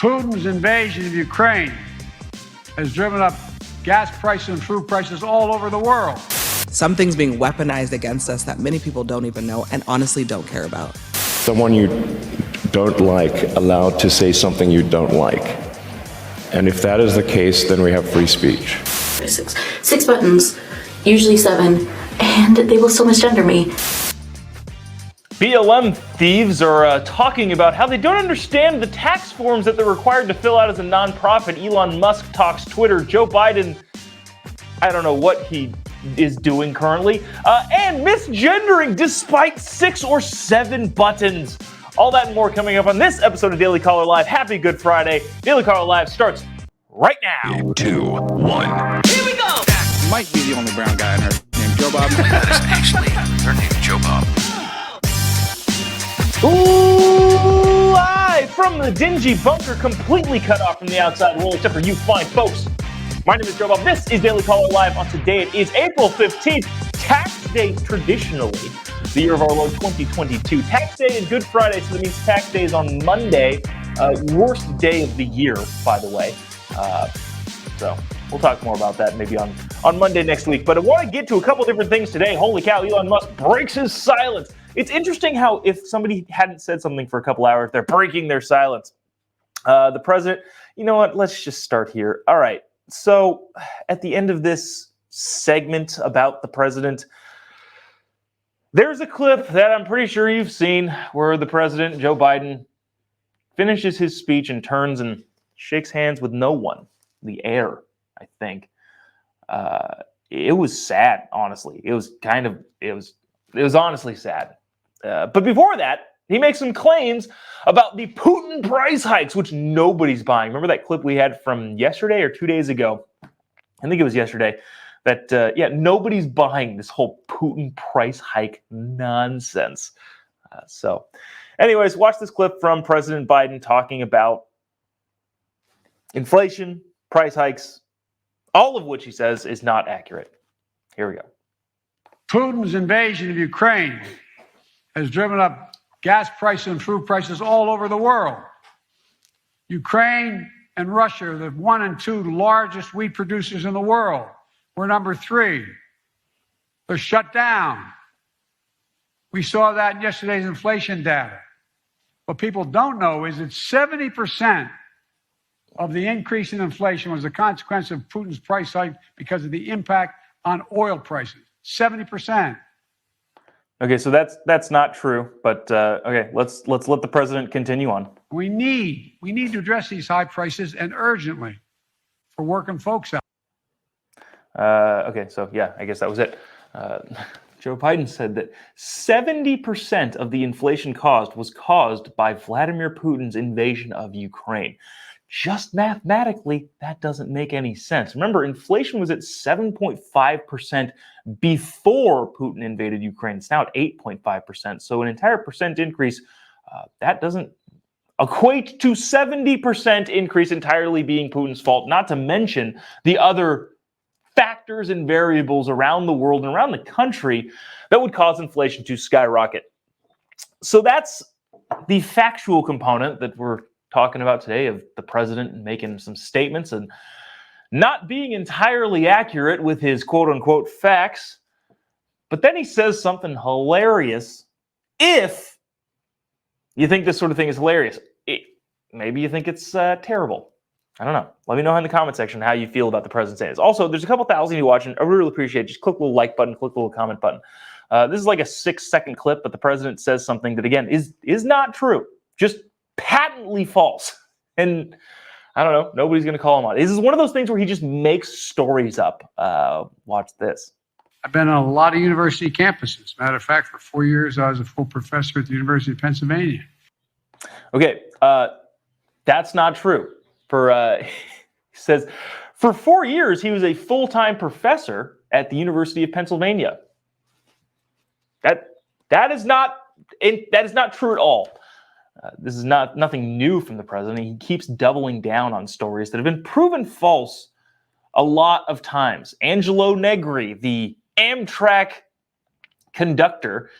Putin's invasion of Ukraine has driven up gas prices and food prices all over the world. Something's being weaponized against us that many people don't even know and honestly don't care about. Someone you don't like allowed to say something you don't like. And if that is the case, then we have free speech. Six buttons, usually 7, and they will still misgender me. BLM thieves are talking about how they don't understand the tax forms that they're required to fill out as a nonprofit. Elon Musk talks Twitter. Joe Biden, I don't know what he is doing currently. And misgendering despite 6 or 7 buttons. All that and more coming up on this episode of Daily Caller Live. Happy Good Friday. Daily Caller Live starts right now. 3, 2, 1. Here we go. That might be the only brown guy in her named Jobob. That is actually her name, Jobob. Ooh, live from the dingy bunker, completely cut off from the outside world, except for you fine folks. My name is Jobob. This is Daily Caller Live. On today, it is April 15th, tax day traditionally, the year of our Lord 2022. Tax day and Good Friday, so that means tax day is on Monday. Worst day of the year, by the way. So we'll talk more about that maybe on Monday next week. But I want to get to a couple different things today. Holy cow, Elon Musk breaks his silence. It's interesting how if somebody hadn't said something for a couple hours, they're breaking their silence. The president, you know what? Let's just start here. All right. So at the end of this segment about the president, there's a clip that I'm pretty sure you've seen where the president, Joe Biden, finishes his speech and turns and shakes hands with no one. The air, I think. It was sad, honestly. It was honestly sad. But before that, he makes some claims about the Putin price hikes, which nobody's buying. Remember that clip we had from yesterday or 2 days ago? I think it was yesterday. That, nobody's buying this whole Putin price hike nonsense. So anyways, watch this clip from President Biden talking about inflation, price hikes, all of which he says is not accurate. Here we go. Putin's invasion of Ukraine has driven up gas prices and food prices all over the world. Ukraine and Russia are the 1 and 2 largest wheat producers in the world. We're number 3. They're shut down. We saw that in yesterday's inflation data. What people don't know is that 70% of the increase in inflation was a consequence of Putin's price hike because of the impact on oil prices. 70%. Okay, so that's not true, but okay, let's let the president continue on. We need to address these high prices and urgently for working folks out. Okay, so yeah, I guess that was it. Joe Biden said that 70% of the inflation was caused by Vladimir Putin's invasion of Ukraine. Just mathematically, that doesn't make any sense. Remember, inflation was at 7.5% before Putin invaded Ukraine. It's now at 8.5%. So an entire percent increase, that doesn't equate to 70% increase entirely being Putin's fault, not to mention the other factors and variables around the world and around the country that would cause inflation to skyrocket. So that's the factual component that we're talking about today of the president making some statements and not being entirely accurate with his quote-unquote facts. But then he says something hilarious. If you think this sort of thing is hilarious, maybe you think it's terrible. I don't know. Let me know in the comment section how you feel about the president saying this. Also, there's a couple thousand of you watching. I really appreciate it. Just click the little like button, click the little comment button. This is like a 6-second clip, but the president says something that, again, is not true. Just patently false. And I don't know, nobody's going to call him on it. This is one of those things where he just makes stories up. Watch this. I've been on a lot of university campuses. Matter of fact, for 4 years, I was a full professor at the University of Pennsylvania. Okay, that's not true. He says, for 4 years, he was a full-time professor at the University of Pennsylvania. That is not true at all. This is nothing new from the president. He keeps doubling down on stories that have been proven false a lot of times. Angelo Negri, the Amtrak conductor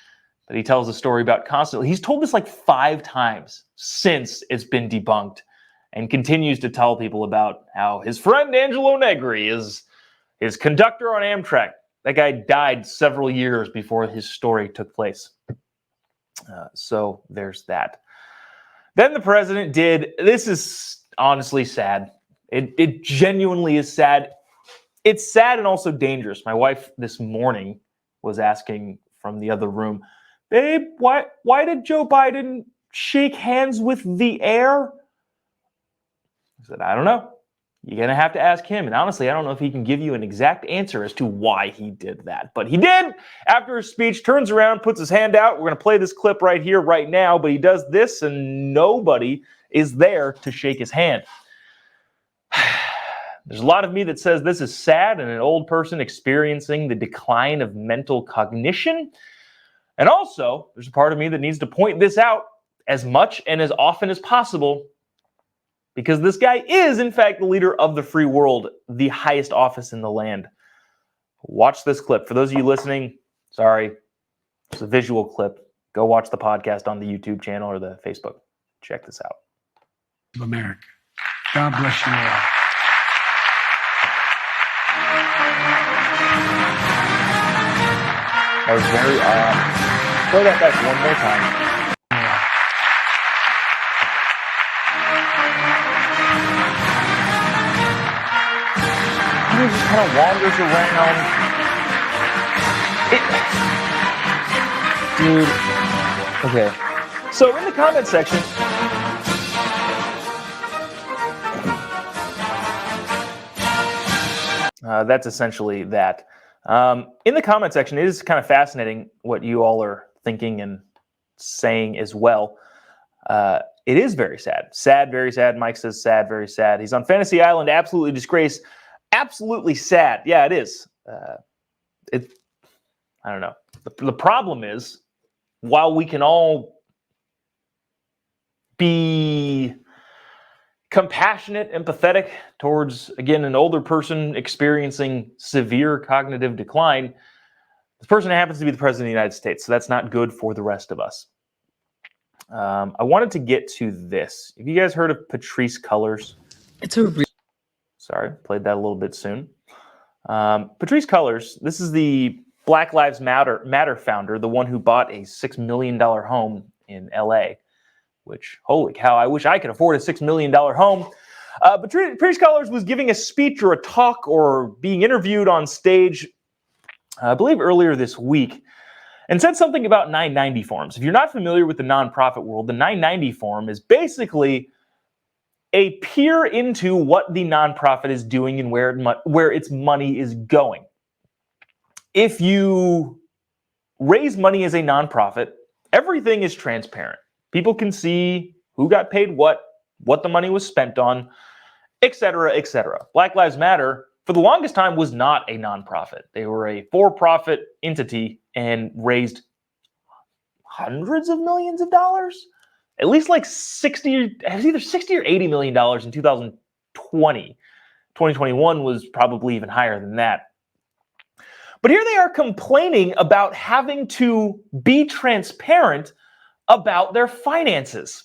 that he tells a story about constantly, he's told this like 5 times since it's been debunked. and continues to tell people about how his friend Angelo Negri is his conductor on Amtrak. That guy died several years before his story took place. So there's that. Then the president did, this is honestly sad. It genuinely is sad. It's sad and also dangerous. My wife this morning was asking from the other room, babe, why did Joe Biden shake hands with the air? I said, I don't know. You're going to have to ask him. And honestly, I don't know if he can give you an exact answer as to why he did that. But he did. After his speech, turns around, puts his hand out. We're going to play this clip right here, right now. But he does this, and nobody is there to shake his hand. There's a lot of me that says this is sad and an old person experiencing the decline of mental cognition. And also, there's a part of me that needs to point this out as much and as often as possible, because this guy is, in fact, the leader of the free world, the highest office in the land. Watch this clip. For those of you listening, sorry, it's a visual clip. Go watch the podcast on the YouTube channel or the Facebook. Check this out. Of America. God bless you all. That was very odd. Play that back one more time. He just kind of wanders around. Dude. Okay. So in the comment section, that's essentially that. In the comment section, it is kind of fascinating what you all are thinking and saying as well. It is very sad. Sad, very sad. Mike says sad, very sad. He's on Fantasy Island, absolutely disgraced. Absolutely sad. Yeah, it is. I don't know. The problem is, while we can all be compassionate, empathetic towards, again, an older person experiencing severe cognitive decline, this person happens to be the president of the United States, so that's not good for the rest of us. I wanted to get to this. Have you guys heard of Patrisse Cullors? Sorry, played that a little bit soon. Patrisse Cullors, this is the Black Lives Matter founder, the one who bought a $6 million home in LA, which, holy cow, I wish I could afford a $6 million home. Patrisse Cullors was giving a speech or a talk or being interviewed on stage, I believe earlier this week, and said something about 990 forms. If you're not familiar with the nonprofit world, the 990 form is basically a peer into what the nonprofit is doing and where its money is going. If you raise money as a nonprofit, everything is transparent. People can see who got paid what the money was spent on, et cetera, et cetera. Black Lives Matter, for the longest time, was not a nonprofit. They were a for-profit entity and raised hundreds of millions of dollars. At least like 60, it was either 60 or $80 million in 2020. 2021 was probably even higher than that. But here they are complaining about having to be transparent about their finances.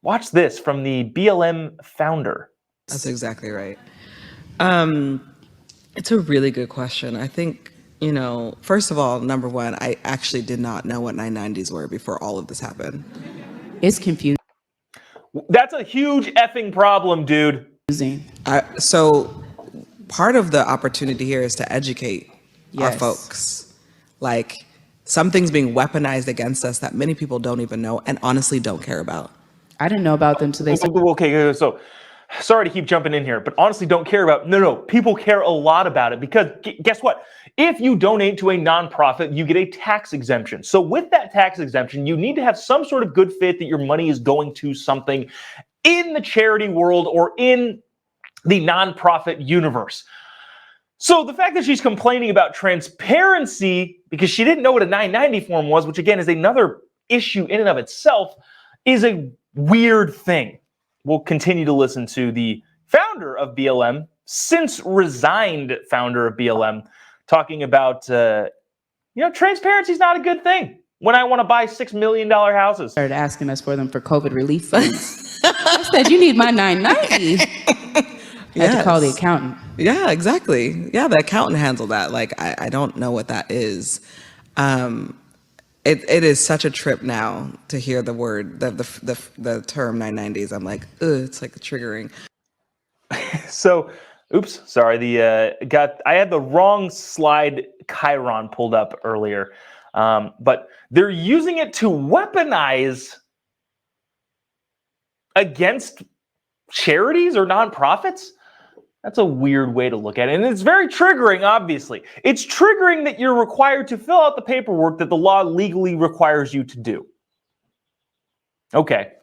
Watch this from the BLM founder. That's exactly right. It's a really good question. I think, first of all, number one, I actually did not know what 990s were before all of this happened. It's confusing. That's a huge effing problem, dude. So part of the opportunity here is to educate our folks. Like, something's being weaponized against us that many people don't even know and honestly don't care about. I didn't know about them today. Okay, so sorry to keep jumping in here, but honestly don't care about, no, people care a lot about it, because guess what? If you donate to a nonprofit, you get a tax exemption. So with that tax exemption, you need to have some sort of good fit that your money is going to something in the charity world or in the nonprofit universe. So the fact that she's complaining about transparency because she didn't know what a 990 form was, which again is another issue in and of itself, is a weird thing. We'll continue to listen to the founder of BLM, since resigned founder of BLM, talking about, transparency is not a good thing. when I want to buy $6 million houses. Started asking us for them for COVID relief funds. I said, you need my 990. Had to call the accountant. Yeah, exactly. Yeah, the accountant handled that. Like, I don't know what that is. It is such a trip now to hear the word, the term 990s. I'm like, ugh, it's like triggering. So, oops, sorry. I had the wrong slide Chiron pulled up earlier, but they're using it to weaponize against charities or nonprofits. That's a weird way to look at it, and it's very triggering. Obviously, it's triggering that you're required to fill out the paperwork that the law legally requires you to do. Okay,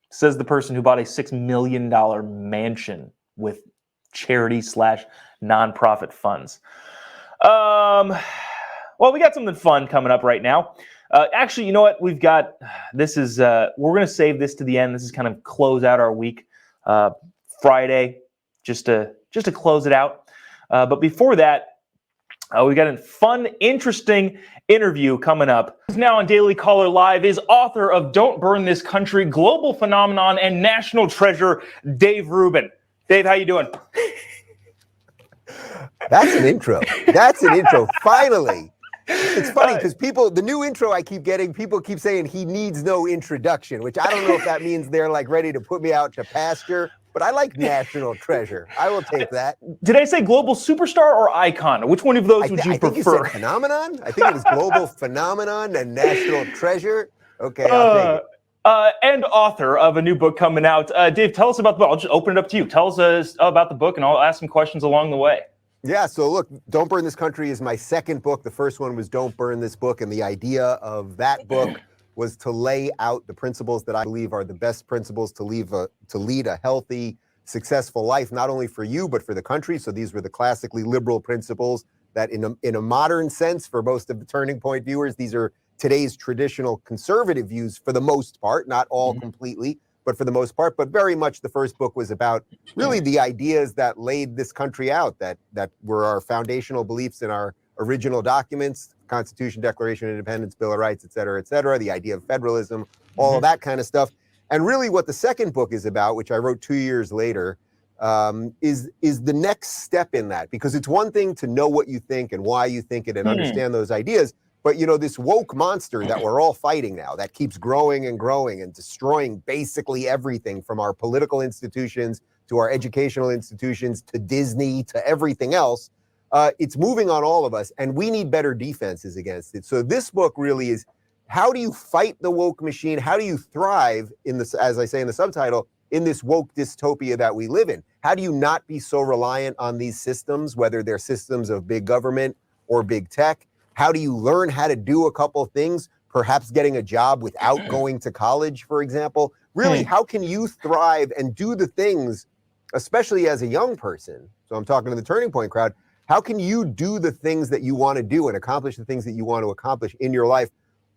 says the person who bought a $6 million mansion with charity/nonprofit funds. Well, we got something fun coming up right now. Actually, you know what? We've got this is we're going to save this to the end. This is kind of close out our week, Friday, just to close it out. But before that, we got a fun, interesting interview coming up. Now on Daily Caller Live is author of "Don't Burn This Country," global phenomenon, and national treasure, Dave Rubin. Dave, how you doing? That's an intro. That's an intro. Finally. It's funny because the new intro I keep getting, people keep saying he needs no introduction, which I don't know if that means they're like ready to put me out to pasture, but I like national treasure. I will take that. Did I say global superstar or icon? Which one of those would you prefer? I think you said phenomenon. I think it was global phenomenon and national treasure. Okay, I'll take it. And author of a new book coming out. Dave, tell us about the book. I'll just open it up to you. Tell us about the book, and I'll ask some questions along the way. Yeah, so look, Don't Burn This Country is my second book. The first one was Don't Burn This Book, and the idea of that book was to lay out the principles that I believe are the best principles to lead a healthy, successful life, not only for you, but for the country. So these were the classically liberal principles that in a modern sense, for most of the Turning Point viewers, these are today's traditional conservative views for the most part, not all completely, but for the most part. But very much the first book was about really the ideas that laid this country out, that were our foundational beliefs in our original documents, Constitution, Declaration of Independence, Bill of Rights, et cetera, the idea of federalism, all of that kind of stuff. And really what the second book is about, which I wrote 2 years later, is the next step in that. Because it's one thing to know what you think and why you think it and understand those ideas. But, you know, this woke monster that we're all fighting now that keeps growing and growing and destroying basically everything from our political institutions to our educational institutions to Disney to everything else, it's moving on all of us, and we need better defenses against it. So this book really is, how do you fight the woke machine? How do you thrive in this, as I say in the subtitle, in this woke dystopia that we live in? How do you not be so reliant on these systems, whether they're systems of big government or big tech? How do you learn how to do a couple things, perhaps getting a job without going to college, for example? Really, how can you thrive and do the things, especially as a young person? So I'm talking to the Turning Point crowd. How can you do the things that you want to do and accomplish the things that you want to accomplish in your life,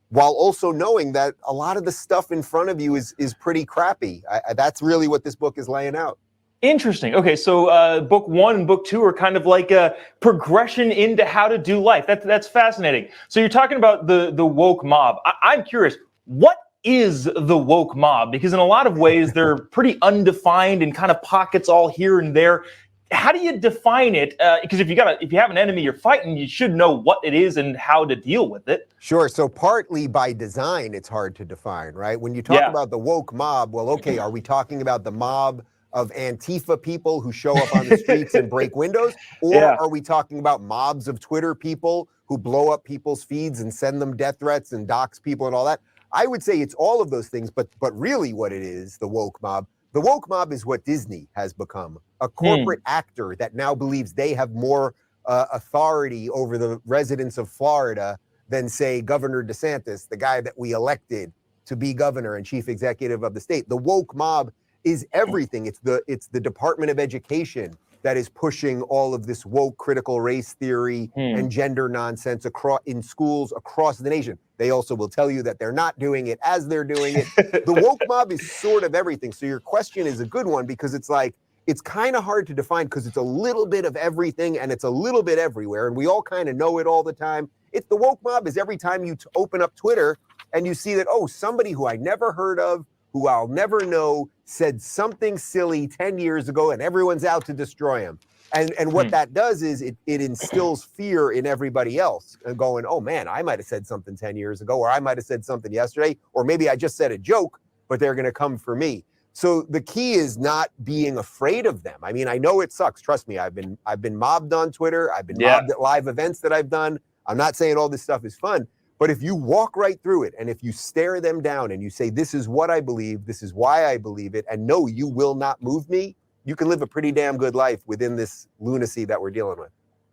while also knowing that a lot of the stuff in front of you is pretty crappy? That's really what this book is laying out. Interesting. Okay, so book one and book two are kind of like a progression into how to do life. That's fascinating. So you're talking about the woke mob. I'm curious, what is the woke mob? Because in a lot of ways, they're pretty undefined and kind of pockets all here and there. How do you define it? Because if you have an enemy you're fighting, you should know what it is and how to deal with it. Sure. So partly by design, it's hard to define, right? When you talk about the woke mob, well, okay, are we talking about the mob of Antifa people who show up on the streets and break windows? Or are we talking about mobs of Twitter people who blow up people's feeds and send them death threats and dox people and all that? I would say it's all of those things, but really what it is, the woke mob is what Disney has become, a corporate actor that now believes they have more authority over the residents of Florida than, say, Governor DeSantis, the guy that we elected to be governor and chief executive of the state. The woke mob is everything. It's the Department of Education that is pushing all of this woke critical race theory and gender nonsense in schools across the nation. They also will tell you that they're not doing it as they're doing it. The woke mob is sort of everything. So your question is a good one, because it's like, it's kind of hard to define because it's a little bit of everything and it's a little bit everywhere. And we all kind of know it all the time. It's the woke mob is every time you open up Twitter and you see that, oh, somebody who I never heard of, who I'll never know, said something silly 10 years ago, and everyone's out to destroy him. And what that does is it instills fear in everybody else, and going, oh man, I might have said something 10 years ago, or I might have said something yesterday, or maybe I just said a joke, but they're going to come for me. So the key is not being afraid of them. I mean, I know it sucks. Trust me, I've been mobbed on Twitter. I've been mobbed at live events that I've done. I'm not saying all this stuff is fun, but if you walk right through it, and if you stare them down and you say, this is what I believe, this is why I believe it, and no, you will not move me, you can live a pretty damn good life within this lunacy that we're dealing with.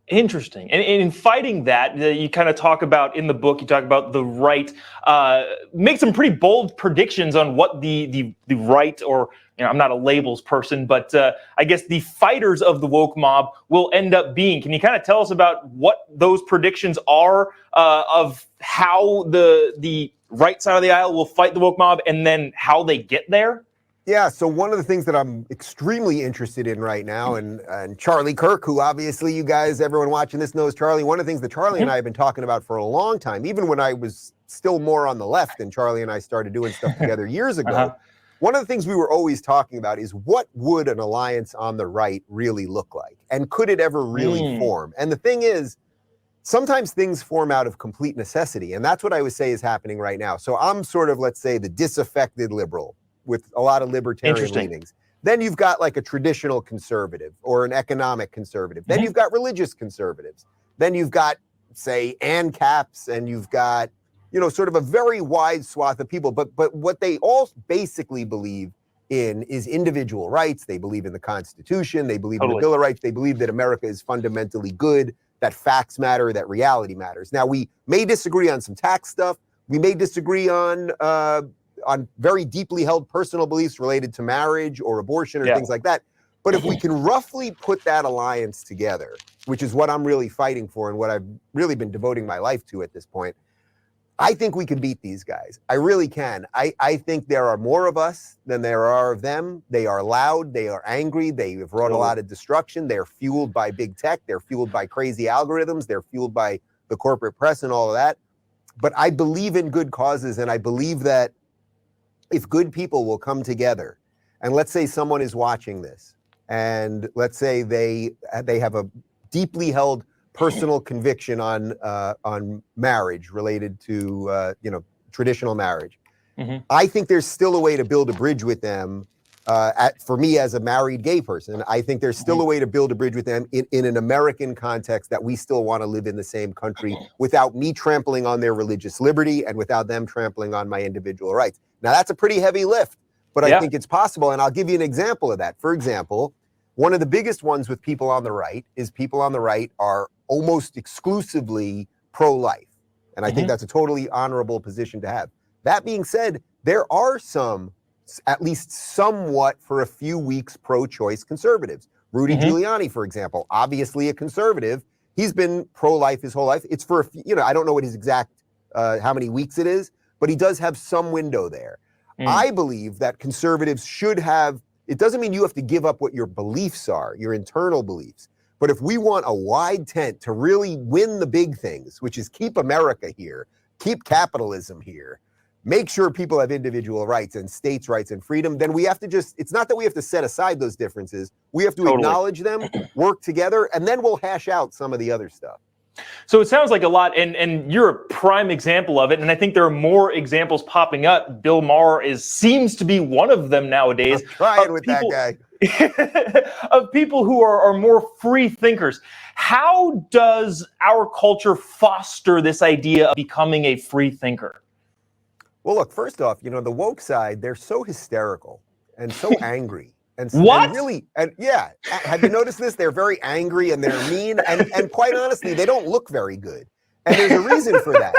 Interesting. And in fighting that, you kind of talk about in the book, you talk about the right, make some pretty bold predictions on what the right, or, you know, I'm not a labels person, but I guess the fighters of the woke mob will end up being. Can you kind of tell us about what those predictions are, of how the right side of the aisle will fight the woke mob, and then how they get there? Yeah, so one of the things that I'm extremely interested in right now, and Charlie Kirk, who obviously you guys, everyone watching this knows Charlie, one of the things that Charlie and I have been talking about for a long time, even when I was still more on the left and Charlie and I started doing stuff together years ago, one of the things we were always talking about is what would an alliance on the right really look like? And could it ever really form? And the thing is, sometimes things form out of complete necessity, and that's what I would say is happening right now. So I'm sort of, let's say, the disaffected liberal with a lot of libertarian leanings. Then you've got like a traditional conservative or an economic conservative. Then you've got religious conservatives. Then you've got, say, ANCAPs, and you've got, you know, sort of a very wide swath of people. But what they all basically believe in is individual rights. They believe in the Constitution. They believe in the Bill of Rights. They believe that America is fundamentally good, that facts matter, that reality matters. Now, we may disagree on some tax stuff. We may disagree on very deeply held personal beliefs related to marriage or abortion or things like that. But if we can roughly put that alliance together, which is what I'm really fighting for and what I've really been devoting my life to at this point, I think we can beat these guys. I really can. I think there are more of us than there are of them. They are loud. They are angry. They have wrought a lot of destruction. They're fueled by big tech. They're fueled by crazy algorithms. They're fueled by the corporate press and all of that. But I believe in good causes, and I believe that if good people will come together, and let's say someone is watching this, and let's say they have a deeply held personal conviction on marriage related to traditional marriage, I think there's still a way to build a bridge with them. For me, as a married gay person, I think there's still a way to build a bridge with them in an American context, that we still want to live in the same country without me trampling on their religious liberty and without them trampling on my individual rights. Now, that's a pretty heavy lift, but I think it's possible. And I'll give you an example of that. For example, one of the biggest ones with people on the right is people on the right are almost exclusively pro-life. And I think that's a totally honorable position to have. That being said, there are some, at least somewhat for a few weeks, pro-choice conservatives. Rudy Giuliani, for example, obviously a conservative. He's been pro-life his whole life. It's for, I don't know what his exact, how many weeks it is, but he does have some window there. I believe that conservatives should have, it doesn't mean you have to give up what your beliefs are, your internal beliefs. But if we want a wide tent to really win the big things, which is keep America here, keep capitalism here, make sure people have individual rights and states' rights and freedom, then we have to just, it's not that we have to set aside those differences. We have to acknowledge them, work together, and then we'll hash out some of the other stuff. So it sounds like a lot, and you're a prime example of it, and I think there are more examples popping up. Bill Maher seems to be one of them nowadays. I'm trying with that guy. Of people who are more free thinkers. How does our culture foster this idea of becoming a free thinker? Well, look, first off, the woke side, they're so hysterical and so angry. And really, have you noticed this? They're very angry and they're mean, and quite honestly, they don't look very good. And there's a reason for that.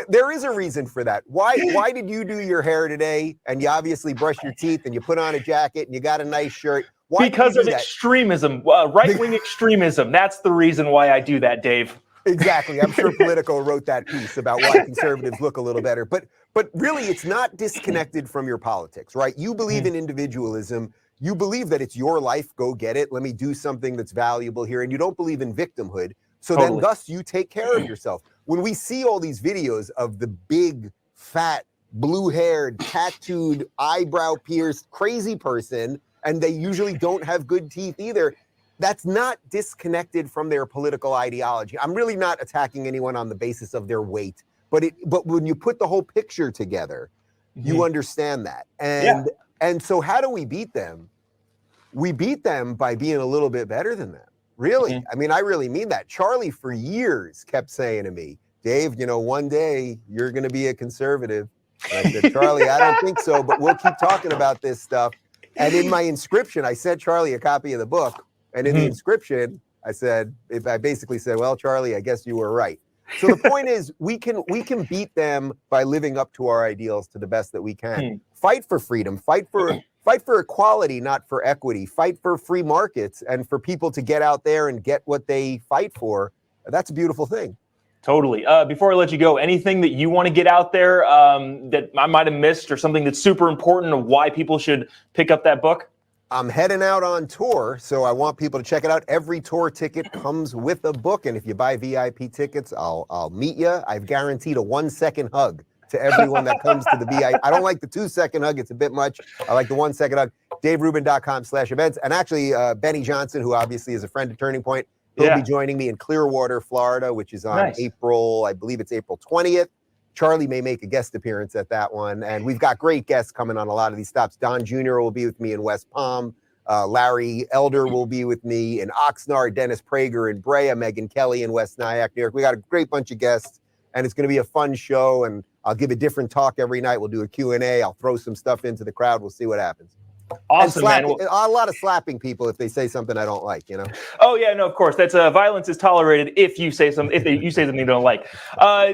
There is a reason for that. Why did you do your hair today? And you obviously brush your teeth and you put on a jacket and you got a nice shirt. Why? Because of extremism, right-wing extremism. That's the reason why I do that, Dave. Exactly. I'm sure Politico wrote that piece about why conservatives look a little better. But really, it's not disconnected from your politics, right? You believe in individualism. You believe that it's your life, go get it. Let me do something that's valuable here. And you don't believe in victimhood. So then thus you take care of yourself. when we see all these videos of the big, fat, blue-haired, tattooed, eyebrow-pierced, crazy person, and they usually don't have good teeth either, that's not disconnected from their political ideology. I'm really not attacking anyone on the basis of their weight, but when you put the whole picture together, you understand that. And so how do we beat them? We beat them by being a little bit better than them. Really. I mean, I really mean that. Charlie for years kept saying to me, Dave, you know, one day you're going to be a conservative. And I said, Charlie, I don't think so, but we'll keep talking about this stuff. And in my inscription, I sent Charlie a copy of the book. And in the inscription, I basically said, well, Charlie, I guess you were right. So the point is, we can beat them by living up to our ideals to the best that we can. Fight for freedom, fight for equality, not for equity, fight for free markets and for people to get out there and get what they fight for. That's a beautiful thing. Totally. Before I let you go, anything that you want to get out there that I might have missed, or something that's super important of why people should pick up that book? I'm heading out on tour, so I want people to check it out. Every tour ticket comes with a book, and if you buy VIP tickets, I'll meet you. I've guaranteed a 1-second hug to everyone that comes to the VIP. I don't like the 2-second hug. It's a bit much. I like the 1-second hug. DaveRubin.com/events. And actually, Benny Johnson, who obviously is a friend of Turning Point, he'll be joining me in Clearwater, Florida, which is on April 20th. Charlie may make a guest appearance at that one. And we've got great guests coming on a lot of these stops. Don Jr. will be with me in West Palm. Larry Elder will be with me in Oxnard, Dennis Prager in Brea, Megan Kelly in West Nyack, New York. We got a great bunch of guests, and it's going to be a fun show. And I'll give a different talk every night. We'll do a Q&A. I'll throw some stuff into the crowd. We'll see what happens. Awesome, man. A lot of slapping people if they say something I don't like, you know? Oh, yeah, no, of course. That's violence is tolerated if you say something, you say something you don't like.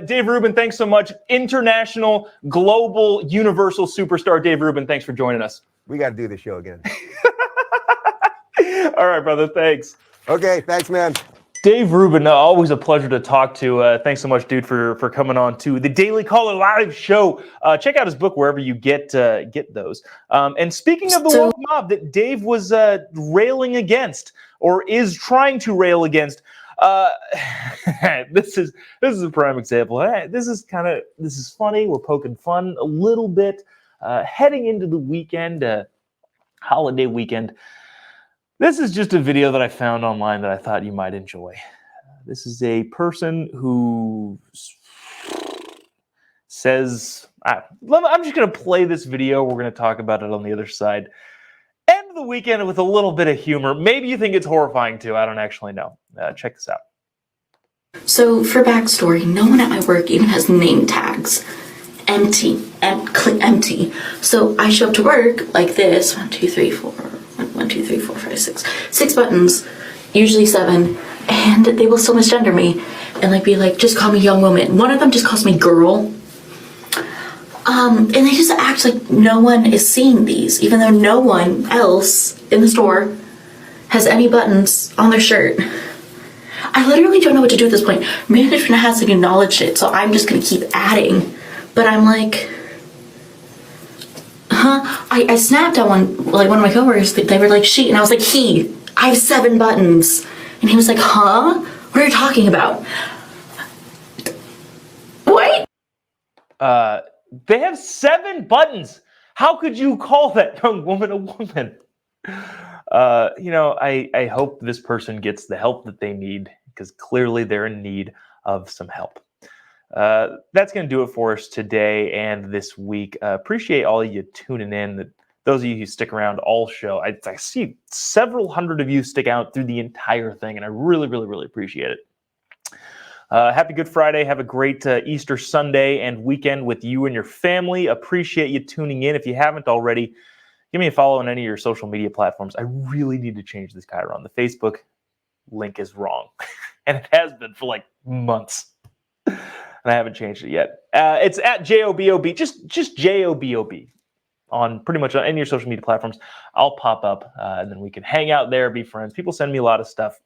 Dave Rubin, thanks so much. International, global, universal superstar Dave Rubin, thanks for joining us. We got to do the show again. All right, brother. Thanks. Okay, thanks, man. Dave Rubin, always a pleasure to talk to. Thanks so much, dude, for coming on to the Daily Caller Live show. Check out his book wherever you get those. And speaking of the woke mob that Dave was railing against, or is trying to rail against, this is a prime example. This is funny. We're poking fun a little bit, heading into the weekend, holiday weekend. This is just a video that I found online that I thought you might enjoy. This is a person who says, I'm just going to play this video. We're going to talk about it on the other side. End the weekend with a little bit of humor. Maybe you think it's horrifying too. I don't actually know. Check this out. So for backstory, no one at my work even has name tags. Empty. So I show up to work like this. 1, 2, 3, 4. 1, 2, 3, 4, 5, 6. 6 buttons, usually 7, and they will still misgender me and like be like, just call me young woman. One of them just calls me girl. And they just act like no one is seeing these, even though no one else in the store has any buttons on their shirt. I literally don't know what to do at this point. Management hasn't acknowledged it, so I'm just gonna keep adding. But I'm like, I snapped at one of my coworkers. They were like, she, and I was like, he. I have 7 buttons. And he was like, huh? What are you talking about? What? They have 7 buttons. How could you call that young woman a woman? I hope this person gets the help that they need, because clearly they're in need of some help. That's going to do it for us today and this week. Appreciate all of you tuning in. Those of you who stick around all show. I see several hundred of you stick out through the entire thing, and I really, really, really appreciate it. Happy Good Friday. Have a great Easter Sunday and weekend with you and your family. Appreciate you tuning in. If you haven't already, give me a follow on any of your social media platforms. I really need to change this guy around. The Facebook link is wrong, and it has been for like months. And I haven't changed it yet. It's at JOBOB, just JOBOB on pretty much on any of your social media platforms. I'll pop up and then we can hang out there, be friends. People send me a lot of stuff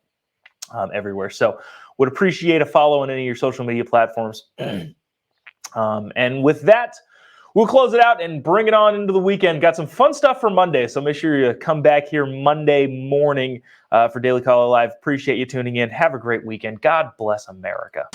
everywhere. So would appreciate a follow on any of your social media platforms. And with that, we'll close it out and bring it on into the weekend. Got some fun stuff for Monday, so make sure you come back here Monday morning for Daily Caller Live. Appreciate you tuning in. Have a great weekend. God bless America.